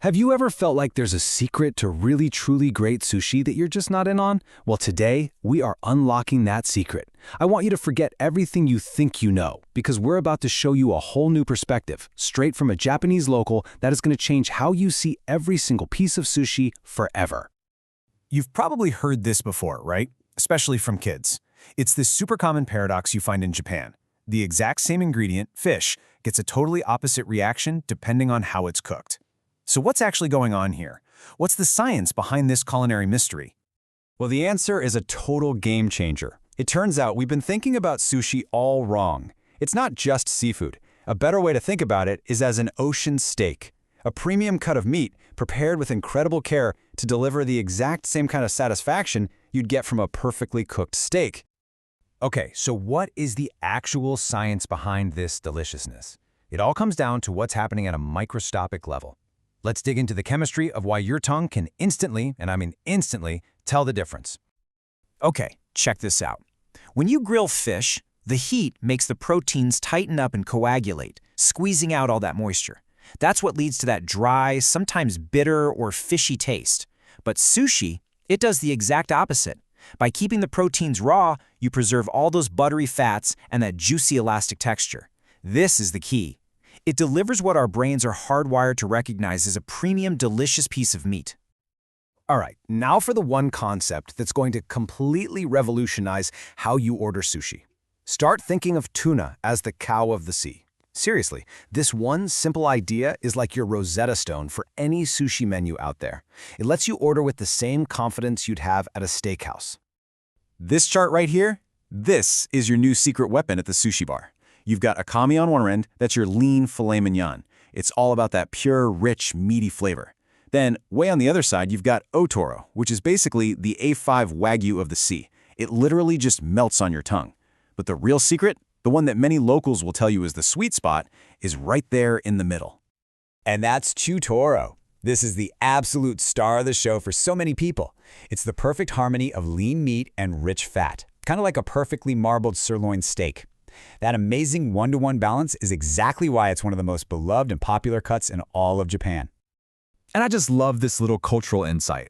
Have you ever felt like there's a secret to really truly great sushi that you're just not in on? Well, today, we are unlocking that secret. I want you to forget everything you think you know, because we're about to show you a whole new perspective, straight from a Japanese local that is going to change how you see every single piece of sushi forever. You've probably heard this before, right? Especially from kids. It's this super common paradox you find in Japan. The exact same ingredient, fish, gets a totally opposite reaction depending on how it's cooked. So what's actually going on here? What's the science behind this culinary mystery? Well, the answer is a total game changer. It turns out we've been thinking about sushi all wrong. It's not just seafood. A better way to think about it is as an ocean steak, a premium cut of meat prepared with incredible care to deliver the exact same kind of satisfaction you'd get from a perfectly cooked steak. Okay, so what is the actual science behind this deliciousness? It all comes down to what's happening at a microscopic level. Let's dig into the chemistry of why your tongue can instantly, and I mean instantly, tell the difference. Okay, check this out. When you grill fish, the heat makes the proteins tighten up and coagulate, squeezing out all that moisture. That's what leads to that dry, sometimes bitter or fishy taste. But sushi, it does the exact opposite. By keeping the proteins raw, you preserve all those buttery fats and that juicy elastic texture. This is the key. It delivers what our brains are hardwired to recognize as a premium, delicious piece of meat. All right, now for the one concept that's going to completely revolutionize how you order sushi. Start thinking of tuna as the cow of the sea. Seriously, this one simple idea is like your Rosetta Stone for any sushi menu out there. It lets you order with the same confidence you'd have at a steakhouse. This chart right here, this is your new secret weapon at the sushi bar. You've got Akami on one end, that's your lean filet mignon. It's all about that pure, rich, meaty flavor. Then, way on the other side, you've got O-toro, which is basically the A5 Wagyu of the sea. It literally just melts on your tongue. But the real secret, the one that many locals will tell you is the sweet spot, is right there in the middle. And that's Chu-toro. This is the absolute star of the show for so many people. It's the perfect harmony of lean meat and rich fat, kind of like a perfectly marbled sirloin steak. That amazing one-to-one balance is exactly why it's one of the most beloved and popular cuts in all of Japan. And I just love this little cultural insight.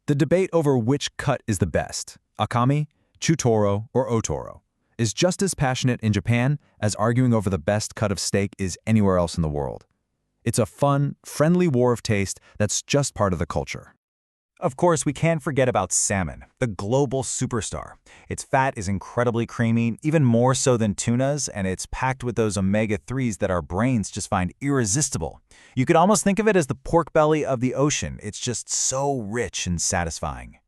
The debate over which cut is the best, Akami, Chu-toro, or O-toro, is just as passionate in Japan as arguing over the best cut of steak is anywhere else in the world. It's a fun, friendly war of taste that's just part of the culture. Of course, we can't forget about salmon, the global superstar. Its fat is incredibly creamy, even more so than tuna's, and it's packed with those omega-3s that our brains just find irresistible. You could almost think of it as the pork belly of the ocean. It's just so rich and satisfying.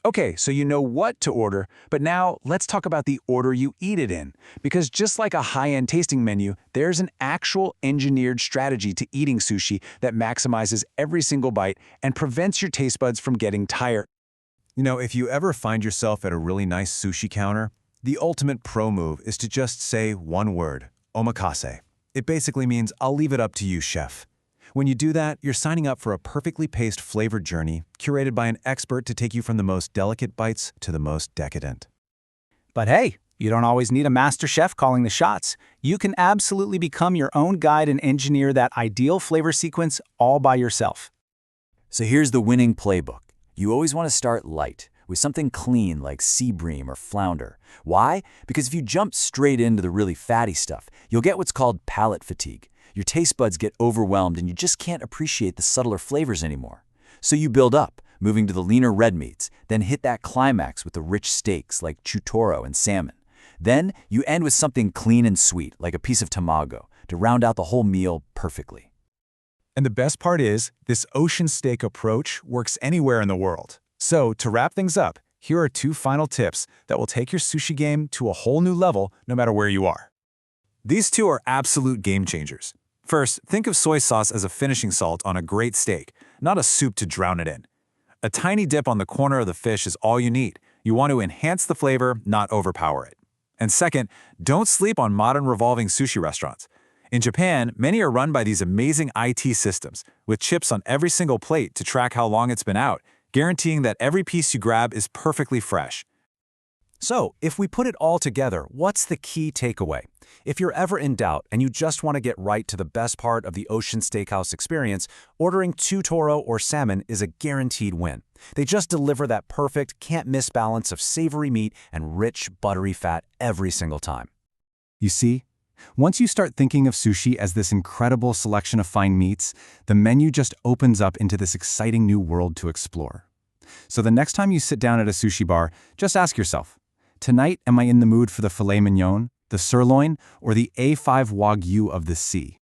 Okay, so you know what to order, but now let's talk about the order you eat it in. Because just like a high-end tasting menu, there's an actual engineered strategy to eating sushi that maximizes every single bite and prevents your taste buds from getting tired. You know, if you ever find yourself at a really nice sushi counter, the ultimate pro move is to just say one word, omakase. It basically means, I'll leave it up to you, chef. When you do that, you're signing up for a perfectly paced flavored journey, curated by an expert to take you from the most delicate bites to the most decadent. But hey, you don't always need a master chef calling the shots. You can absolutely become your own guide and engineer that ideal flavor sequence all by yourself. So here's the winning playbook. You always want to start light, with something clean like sea bream or flounder. Why? Because if you jump straight into the really fatty stuff, you'll get what's called palate fatigue. Your taste buds get overwhelmed and you just can't appreciate the subtler flavors anymore. So you build up, moving to the leaner red meats, then hit that climax with the rich steaks like Chu-toro and salmon. Then you end with something clean and sweet, like a piece of tamago, to round out the whole meal perfectly. And the best part is, this ocean steak approach works anywhere in the world. So to wrap things up, here are 2 final tips that will take your sushi game to a whole new level no matter where you are. These 2 are absolute game changers. First, think of soy sauce as a finishing salt on a great steak, not a soup to drown it in. A tiny dip on the corner of the fish is all you need. You want to enhance the flavor, not overpower it. And second, don't sleep on modern revolving sushi restaurants. In Japan, many are run by these amazing IT systems, with chips on every single plate to track how long it's been out, guaranteeing that every piece you grab is perfectly fresh. So, if we put it all together, what's the key takeaway? If you're ever in doubt and you just want to get right to the best part of the ocean steakhouse experience, ordering Chu-toro or salmon is a guaranteed win. They just deliver that perfect, can't-miss balance of savory meat and rich, buttery fat every single time. You see, once you start thinking of sushi as this incredible selection of fine meats, the menu just opens up into this exciting new world to explore. So the next time you sit down at a sushi bar, just ask yourself, tonight am I in the mood for the filet mignon, the sirloin, or the A5 Wagyu of the sea?